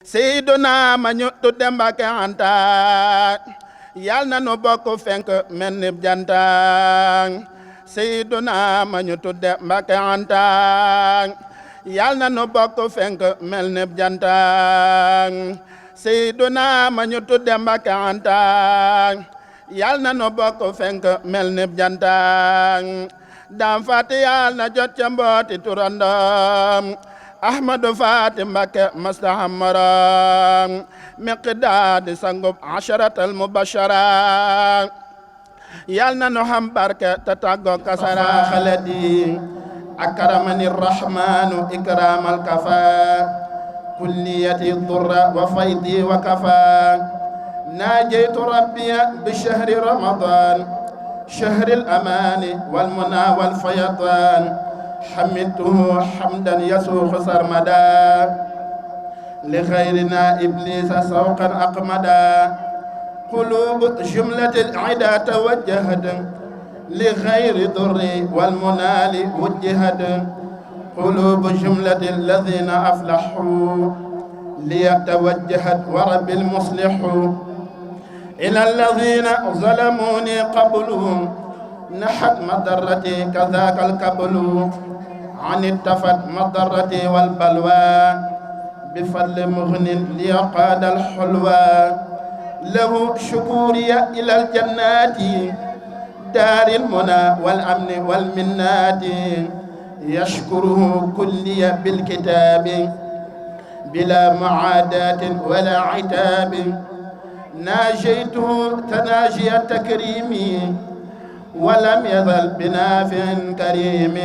Seyduna ma ñu tudde Mbàkke Anta yal na nu bokk fenk mel ni janta Seyduna ma ñu tudde Mbàkke Anta yal na nu bokk fenk mel ni janta Seyduna ma ñu tudde Mbàkke Anta yal na nu bokk fenk mel ni janta Daam Faati yal na jot ca mbooti turandam Ahmadu Faati Mbakke mustahamara miqdaadi sangub asharatal mubashara yal na nu xam barke te tàggoo kasara xaladi akramani rahmanu ikramal kafa kulliyati durra wa faydi wa kafa najaytu rabbiya bi shahri ramadan shahri al amani wal muna wal fayatan حمدته حمدا يسوق سرمدا لخيرنا إبليس سوقا أقمدا قلوب جملة العدا توجهت لغير ضر والمنال وجهت قلوب جملة الذين أفلحوا ليتوجهت ورب المصلح إلى الذين ظلموني قبلهم نحت مضرتي كذاك الكبل عن التفت مضرتي والبلوى بفضل مغن ليقاد الحلوى له شكوري إلى الجنات دار المنى والأمن والمنات يشكره كلي بالكتاب بلا معاداة ولا عتاب ناجيته تناجي التكريم ولم يزل بنافع كريم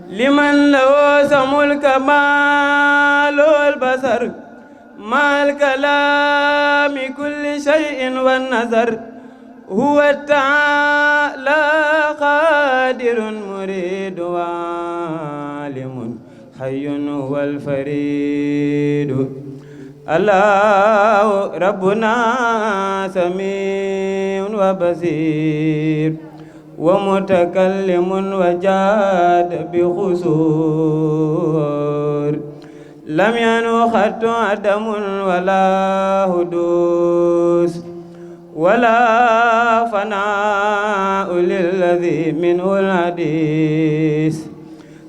لمن له سمو الكمال والبصر مع الكلام كل شيء والنظر هو التعالى قادر مريد وعالم حي هو الفريد الله ربنا سميع وبصير ومتكلم وجاد بخسور لم ينخط عدم ولا حدوث ولا فناء للذي منه الحديث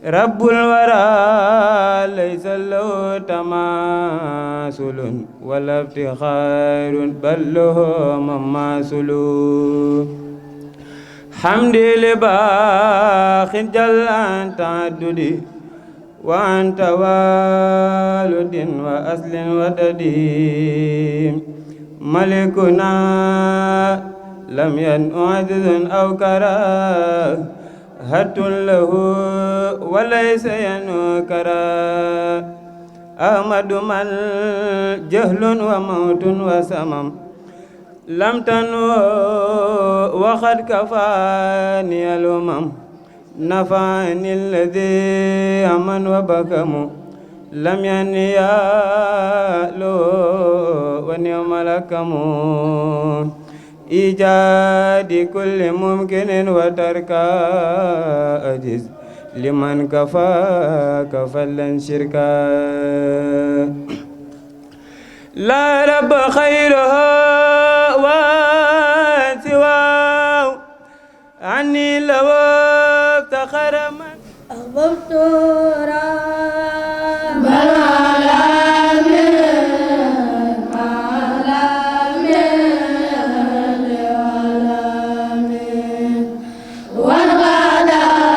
رب الورى ليس له تماثل ولا افتخار بل له مماثل حمدي لباخ جل عن تعددي وعن توالد وأصل وددي ملكنا لم ينؤ عجز أو كراه هت له وليس ينؤ كراه أحمد من جهل وموت وسمم لم تنو وقد كفاني الأمم نفعني الذي أمن وبكم لم ينيالو ونعم لكم إيجاد كل ممكن وترك أجز لمن كفاك فلن شركا لا رب خيره وسواه عني لو افتخر من أحببت رب العالمين والغدا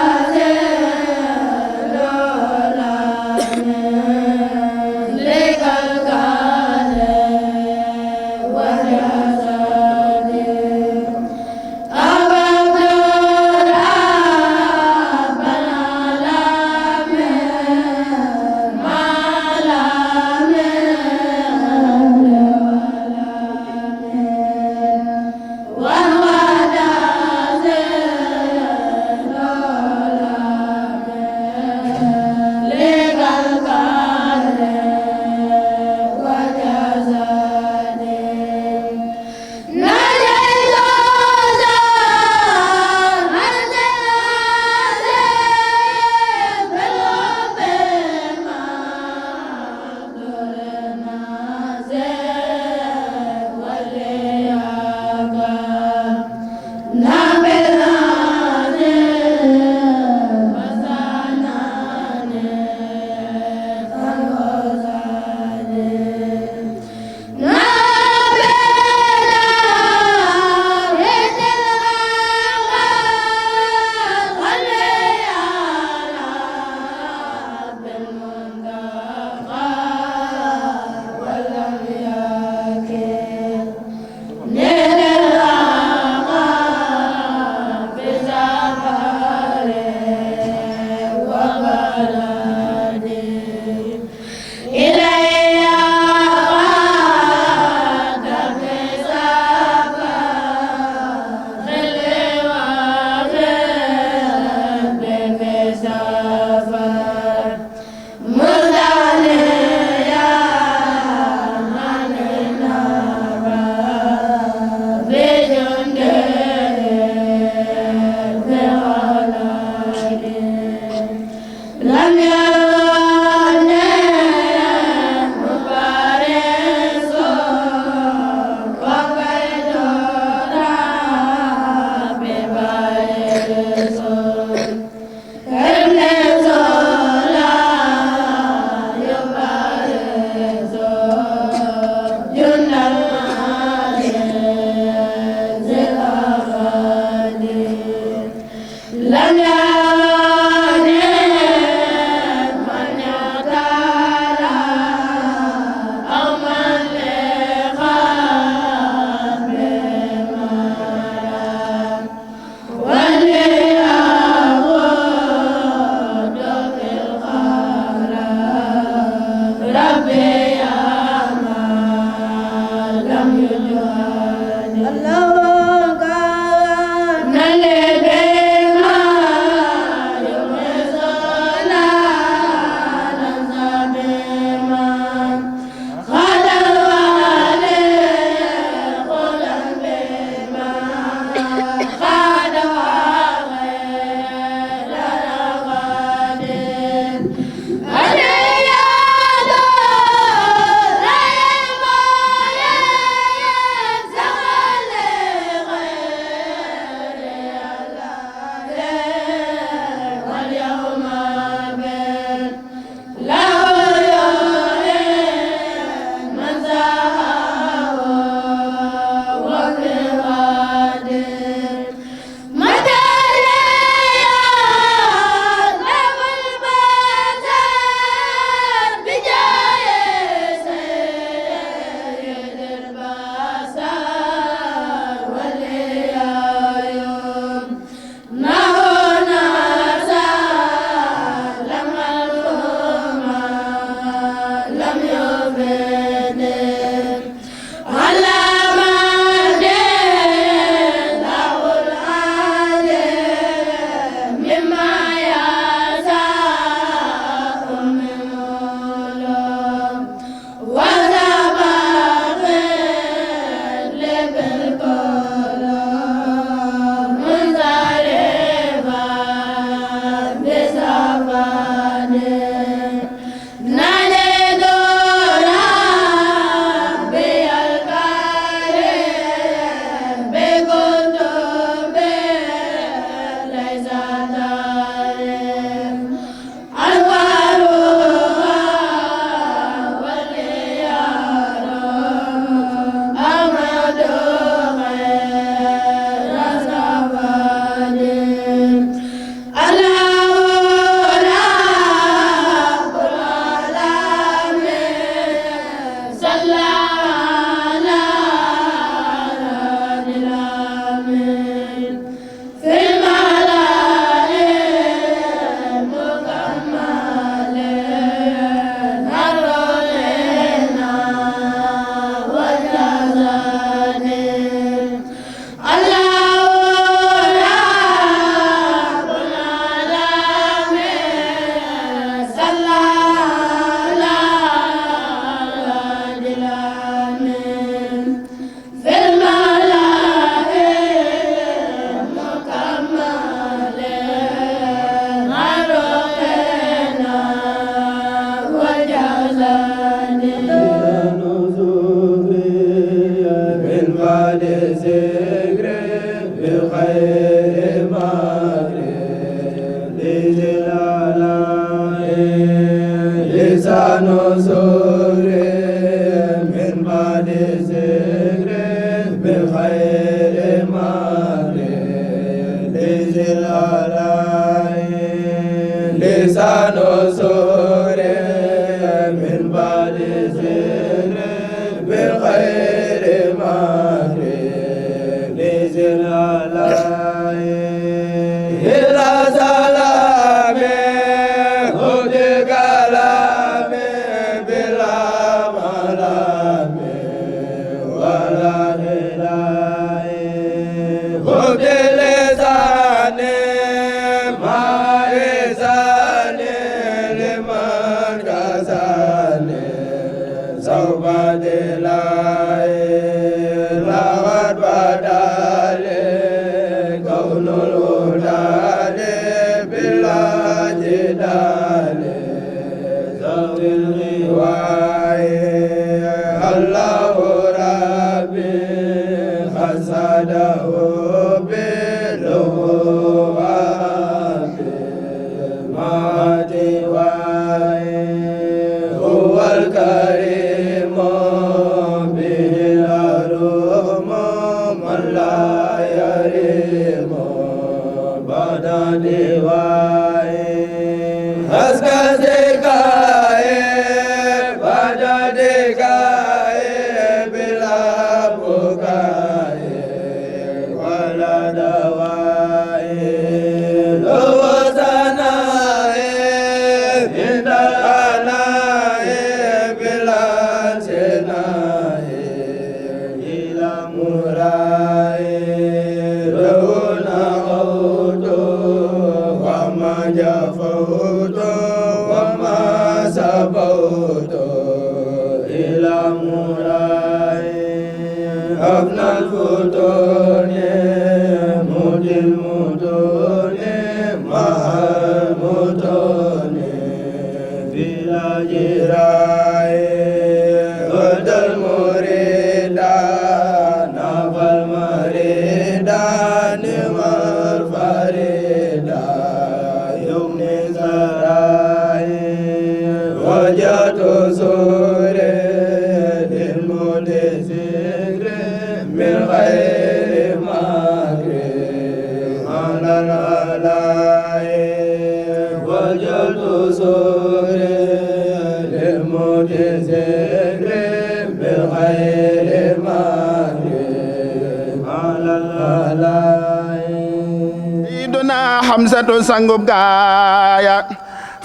Hamsatu sangub gaaya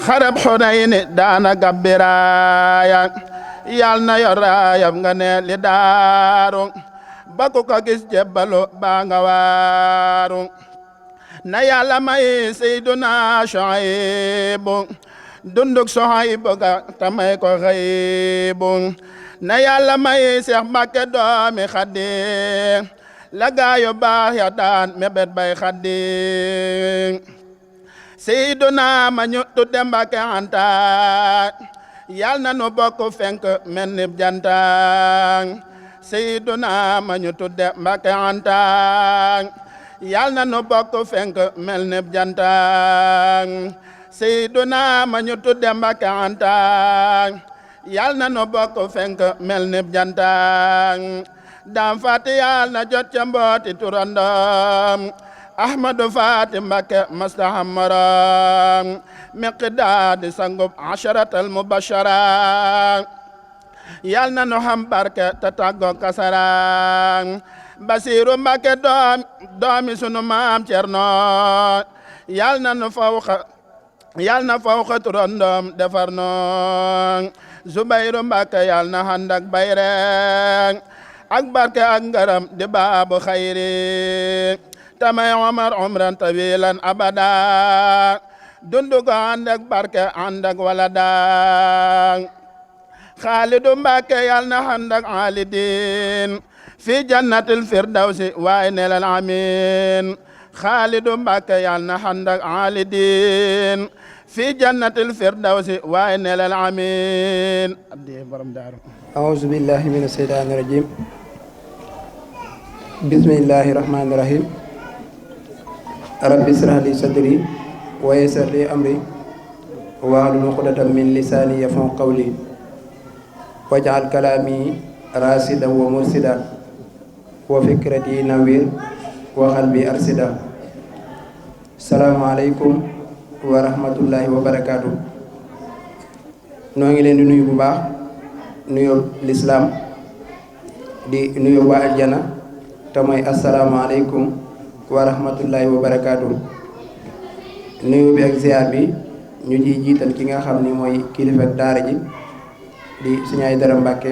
xarab Xunayni daana gabbiraaya yal na yoraayam nga ne li daaru baku ko gis jebbalu baa nga waaru na Yàlla may Seyduna Shuaybu dunduk Shuaybu ga tamay ko xaybu na Yàlla may Seex Mbàkke doomi Xaadim la gaayu baax ya daan mebet bay Xaadim Seyduna ma ñu tudde Mbàkke Anta yal na nu bokk fenk mel ni janta Seyduna ma ñu tudde Mbàkke Anta yal na nu bokk fenk mel ni janta Seyduna ma ñu tudde Mbàkke Anta yal na nu bokk fenk mel ni janta Daam Faati yal na jot ca mbooti turandam Ahmadu Faati Mbakke mastahamaram Miqdaadi sangub asharatal mubashara yal na nu xam barke te tàggoo kasara Basiiru Mbàkke doomi sunu maam Cerno yal na fawxa turandoom defar noo Zubayru Mbàkke yal na ànd ak bayre ak barke ak ngaram di baabu xayri tamay Omar umran tawilan abada dundu ko ànd ak barke ànd ak walada Xaalidu Mbàkke yal na ànd ak alidin fi jannatil firdawsi waay nelal amin Xaalidu Mbàkke yal na ànd ak alidin fi jannatil firdawsi waay nelal amin addi borom daaru a'uuzu billahi mina shaytaani rajiim bismillahi rahmaani rahiim rabbi ishrah li sadri wa yassir li amri wahlul uqdatan min lisaani yafqahu qawli waj'al kalaami raasidan wa mursidan wa fikrati nawwir wa qalbi arsida. Salaamu aleykum wa rahmatullahi wa barakaatu. noo ngi leen di nuyu bu baax nuyoo lislaam di nuyu waa aljana te mooy assalaamu aleykum wa rahmatullahi wa barakaatu. nuyu bi ak ziar bi ñu ciy jiital ki nga xam ni mooy kilifa ak daara ji di Sëñ Aydara Mbàkke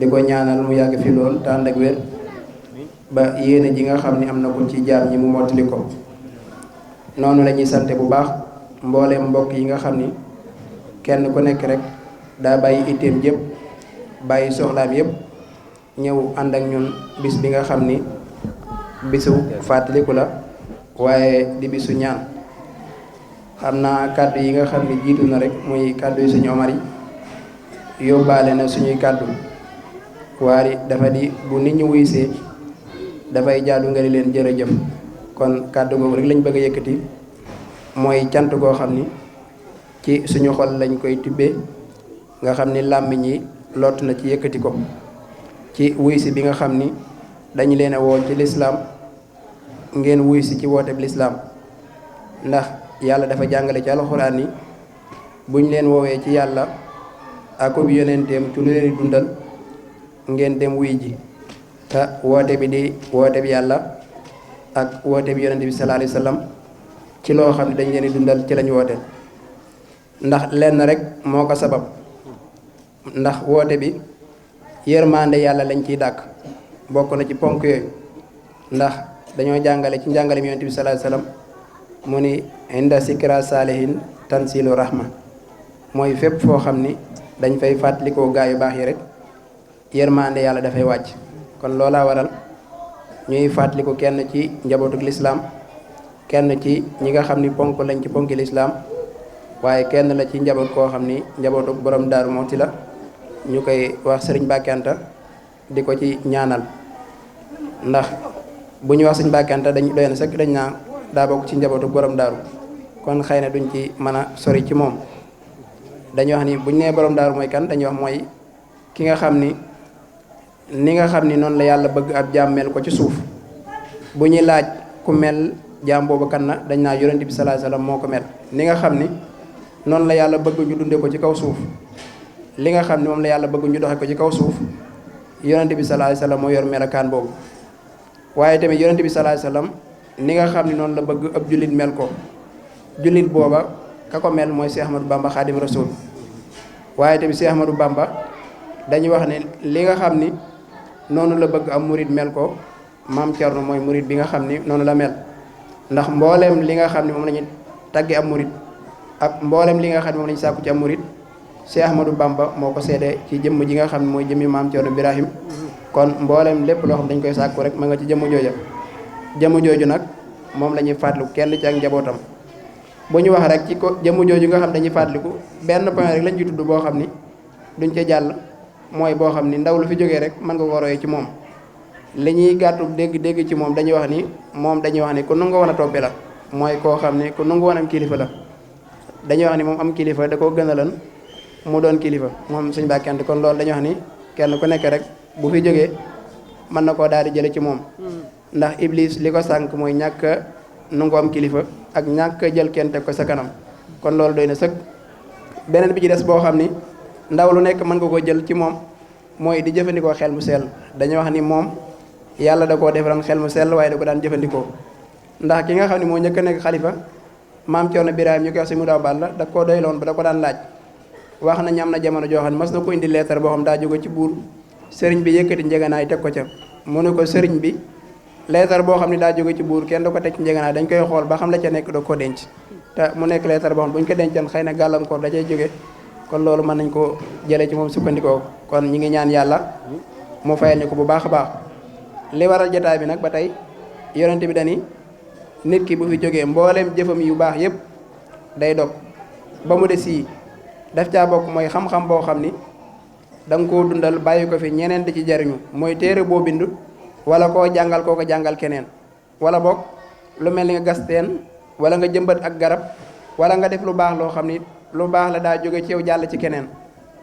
di ko ñaanal mu yàgg fi lool te ànd ak wér ba yéene ji nga xam ni am na ko ci jaam ñi mu mottali ko. noonu la ñuy sante bu baax mbooleem mbokk yi nga xam ni kenn ku nekk rek daa bàyyi itteem jëpp bàyyi soxlaam yëpp ñëw ànd ak ñun bis bi nga xam ni bisu fàttaliku la waaye di bisu ñaan. xam naa kàddu yi nga xam ni jiitu na rek muy kàddu yi suñu Omar yi yóbbaale na suñuy kàddu waaye dafa di bu nit ñi wuysee dafay jaadu nga di leen jërëjëf. kon kàddu googu rek lañ bëgg a yëkkati mooy cant goo xam ni ci suñu xol lañ koy tibbee nga xam ni làmmiñ yi lott na ci yëkkati ko ci wuysi bi nga xam ni dañu leen a woo ci lislaam ngeen wuysi ci wooteb lislaam. ndax yàlla dafa jàngale ci alxuraan ni buñ leen woowee ci yàlla akub yonenteem ci lu leen di dundal ngeen dem wuy ji te woote bi di woote bi yàlla ak woote bi yonente bi sallallahu alayhi wasallam ci loo xam ne dañ leen di dundal ci lañ woote. ndax lenn rek moo ko sabab ndax woote bi yërmande yàlla lañ ciy dàkk bokk na ci ponk yooyu. ndax dañoo jàngale ci njàngale mi yonente bi sallallahu alayhi wasallam mu ni inda sikra saalihin tansilu rahma mooy fépp foo xam ni dañ fay fàttalikoo gaa yu baax yi rek yërmande yàlla dafay wàcc. kon loolaa waral ñuy fàttaliku kenn ci njabootuk lislaam kenn ci ñi nga xam ni ponk lañ ci ponki lislaam waaye kenn la ci njaboot koo xam ni njabootuk borom Daaru Muxti la ñu koy wax Sëriñ Mbàkke Anta di ko ci ñaanal. ndax bu ñu wax Sëriñ Mbàkke Anta dañ doy na sëkk dañ naa daa bokk ci njabootuk borom daaru kon xëy na duñ ci mën a sori ci moom. dañuy wax ni buñ nee borom daaru mooy kan dañuy wax mooy ki nga xam ni nga xam ni noonu la yàlla bëgg ab jaam mel ko ci suuf bu ñuy laaj ku mel jaam boobu kan na dañ naa yonent bi sallallahu alayhi wasallam moo ko mel. ni nga xam ni noonu la yàlla bëgg ñu dunde ko ci kaw suuf li nga xam ni moom la yàlla bëgg ñu doxe ko ci kaw suuf yonent bi sallallahu alayhi wasallam moo yor melakaan boobu. waaye tamit yonent bi sallallahu alayhi wasallam ni nga xam ni noonu la bëgg ab jullit mel ko jullit booba ka ko mel mooy Cheikh Ahmadou Bamba Khadim Rasoul. waaye tamit Cheikh Ahmadou Bamba dañuy wax ne li nga xam ni noonu la bëgg am murid mel ko maam Thierno mooy murid bi nga xam ni noonu la mel. ndax mbooleem li nga xam ne moom la ñu tagge am murid ak mbooleem li nga xam ne moom la ñu sàkku ci am murid Cheikh Ahmadou Bamba moo ko seede ci jëmm ji nga xam ne mooy jëmmi maam Thierno Birahim. kon mbooleem lépp loo xam dañ koy sàkku rek ma nga ci jëmm jooja. jëmm jooju nag moom la ñuy fàttaliku kenn ci ak njabootam. bu ñu wax rek ci ko jëmm jooju nga xam dañuy fàttaliku benn point rek lañ ci tudd boo xam ni duñ ca jàll mooy boo xam ni ndaw lu fi jógee rek mën nga ko royee ci moom. li ñuy gàttu dégg ci moom dañuy wax ni ku nangu woon a toppe la mooy koo xam ni ku nangu woon am kilifa la. dañuy wax ni moom am kilifa da koo gënalan mu doon kilifa moom Sëñ Mbàkke Anta. kon loolu dañuy wax ni kenn ku nekk rek bu fi jógee mën na koo daal di jële ci moom. ndax Iblis li ko sànq mooy ñàkk nangu am kilifa ak ñàkk jël kenn teg ko sa kanam kon loolu doy na sëkk. beneen bi ci des boo xam ni ndaw lu nekk mën nga ko jël ci moom mooy di jëfandikoo xel mu sell. dañuy wax ni moom yàlla da koo defaroon xel mu sell waaye da ko daan jëfandikoo ndax ki nga xam ne moo njëkk a nekk xalifa maam Cerno Birahim ñu koy wax si mu daw Balla da koo doyloon ba da ko daan laaj. wax nañu am na jamono joo xam ne mas na ko indi leetar boo xam daa jóge ci buur sëriñ bi yëkkati njëganaay teg ko ca mu ne ko sëriñ bi leetar boo xam ne daa jóge ci buur kenn da ko teg ci njëganaay dañ koy xool ba xam la ca nekk da ko denc te mu nekk leetar boo xam bu ñu ko dencan xëy na gàllankoor da cay jóge kon loolu mën nañ ko jëlee ci moom sukkandikoo kon ñi ngi ñaan yàlla mu fayal ñu ko bu baax a baax. li waral jotaay bi nag ba tey yonente bi dani nit ki bu fi jógee mbooleem jëfam yu baax yépp day dog ba mu des yii daf caa bokk mooy xam-xam boo xam ni da nga koo dundal bàyyi ko fi ñeneen di ci jariñu mooy téere boo bind wala koo jàngal koo ko jàngal keneen wala boog lu mel ni nga gas teen wala nga jëmbat ak garab wala nga def lu baax loo xam ni lu baax la daa jóge ci yow jàll ci keneen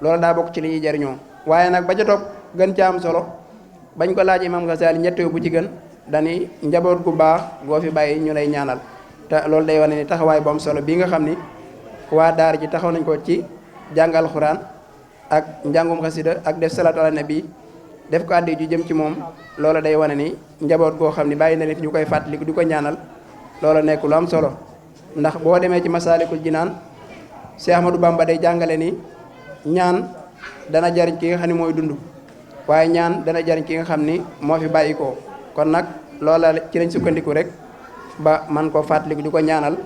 loolu daa bokk ci li ñuy jariñoo waaye nag ba ca topp gën ca am solo bañ ko laaj Imam Ghazali ñetteel bu ci gën dani njaboot gu baax goo fi bàyyi ñu lay ñaanal te loolu day wane ni taxawaay bu am solo bii nga xam ni waa daara ji taxaw nañ ko ci jàngal xuraan ak njàngum xasida ak def salaatu ala nabi def ko àddi ju jëm ci moom loola day wane ni njaboot goo xam ni bàyyi na leen ñu koy fàttaliku di ko ñaanal loola nekk lu am solo ndax boo demee ci masaalikul jinaan Cheikh Ahmadou Bamba day jàngale ni ñaan dana jariñ ki nga xam ni mooy dund waaye ñaan dana jariñ ki nga xam ni moo fi bàyyi ko kon nag loola ci lañ sukkandiku rek ba man koo fàttaliku di ko ñaanal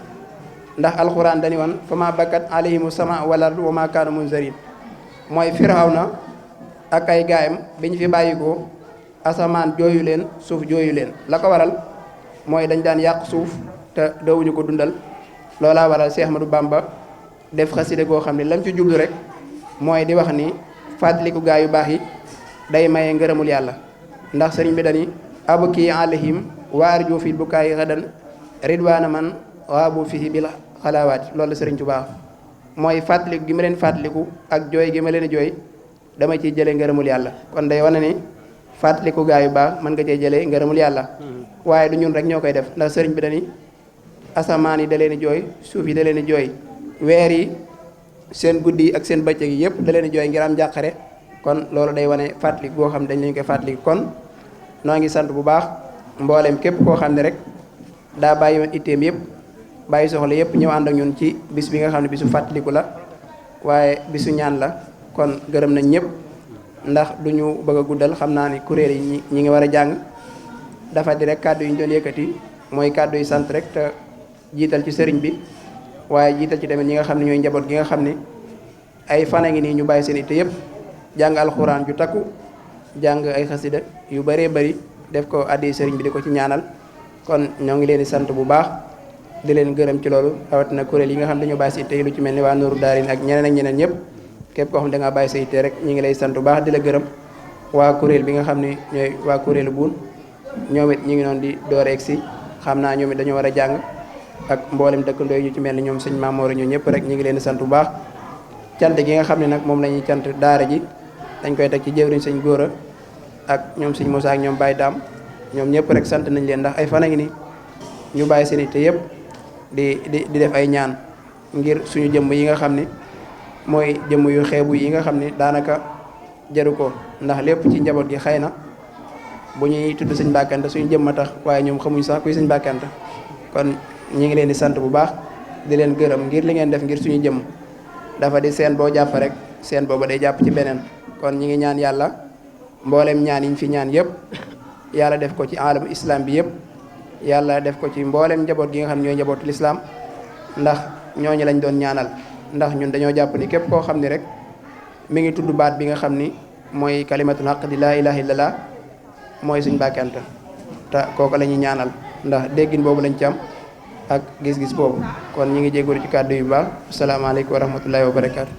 ndax alxuraan dañu woon fa ma bakkat alayhimu sama wal ardu wa ma kaanu munzarin mooy Firawna ak ay gaayam bi ñu fi bàyyikoo asamaan jooyu leen suuf jooyu leen la ko waral mooy dañ daan yàq suuf te dawuñu ko dundal loolaa waral Cheikh Ahmadou Bamba def xasida goo xam ne lam ci jublu rek mooy di wax ni fàttaliku gaa yu baax yi day maye ngërëmul yàlla ndax sëriñ bi dani abki alayhim wa arju fi bukaayi xadan ridwaana man waabu fihi bil xalaawaat loolu sëriñ Tuubaa mooy fàttaliku gi ma leen fàttaliku ak jooy gi ma leen jooy dama ciy jëlee ngërëmul yàlla kon day wane ni fàttaliku gaa yu baax mën nga cee jëlee ngërëmul yàlla waaye du ñun rek ñoo koy def ndax sëriñ bi dani asamaan yi da leen di jooy suuf yi da leen di jooy weer yi seen guddi yi ak seen bëccëg yi yëpp da leen di jooy ngir am njàqare kon loolu day wane fàttaliku boo xam ne dañ leen koy fàttaliku kon noo ngi sant bu baax mboolem képp koo xam ne rek daa bàyyi woon itteem yëpp bàyyi soxla yëpp ñëw ànd ak ñun ci bis bi nga xam ne bisu fàttaliku la waaye bisu ñaan la kon gërëm nañ ñëpp ndax du ñu bëgg a guddal xam naa ni kuréel yi ñi ngi war a jàng dafa di rek kàddu yi ñu doon yëkkati mooy kàddu yi sant rek te jiital ci sëriñ bi waaye jiital ci tamit ñi nga xam ne ñooy njaboot gi nga xam ne ay fan a ngi nii ñu bàyyi seen itte yëpp jàng alxuraan ju takku jàng ay xasida yu bëree bëri def ko addi sëriñ bi di ko ci ñaanal kon ñoo ngi leen di sant bu baax di leen gërëm ci loolu rawatina kuréel yi nga xam ne dañoo bàyyi si itte lu ci mel ni waa Nooru Daarin ak ñeneen ak ñeneen ñëpp képp koo xam ne da ngaa bàyyi sa itte rek ñu ngi lay sant bu baax di la gërëm waa kuréel bi nga xam ne ñooy waa kuréelu buun ñoom it ñu ngi noonu di dooreeg si xam naa ñoom it dañoo war a jàng ak mboolem dëkkandoo yi ñu ci mel ni ñoom sëñ Mamoor ñoo ñëpp rek ñu ngi leen di sant bu baax cant gi nga xam ne nag moom la ñuy cant daara ji dañ koy teg ci jëwriñ sëñ Góora ak ñoom sëñ Moussa ak ñoom Baye Daam ñoom ñëpp rek sant nañ leen ndax ay fan a ngi ni ñu bàyyi seen itte yëpp di def ay ñaan ngir suñu jëmm yi nga xam ne mooy jëmm yu xeebu yi nga xam ne daanaka jaru ko ndax lépp ci njaboot gi xëy na bu ñuy tudd sëñ Mbàkkante suñu jëmm a tax waaye ñoom xamuñ sax kuy sëñ Mbàkkante kon ñi ngi leen di sant bu baax di leen gërëm ngir li ngeen def ngir suñu jëmm dafa di seen boo jàpp rek seen booba day jàpp ci beneen kon ñi ngi ñaan yàlla mboolem ñaan yiñ fi ñaan yëpp yàlla def ko ci alamu islam bi yëpp yàlla def ko ci mboolem njaboot gi nga xam ne ñooy njabootu lislaam ndax ñooñu lañ doon ñaanal ndax ñun dañoo jàpp ni képp koo xam ni rek mi ngi tudd baat bi nga xam ni mooy kalimatul haqq di laa ilaha illallah mooy suñ Mbàkkante te kooku la ñuy ñaanal ndax déggin boobu lañ ci am ak gis-gis boobu kon ñi ngi jégalu ci kàddu yu baax asalaamaaleykum wa rahmatullahi wa barakaatu.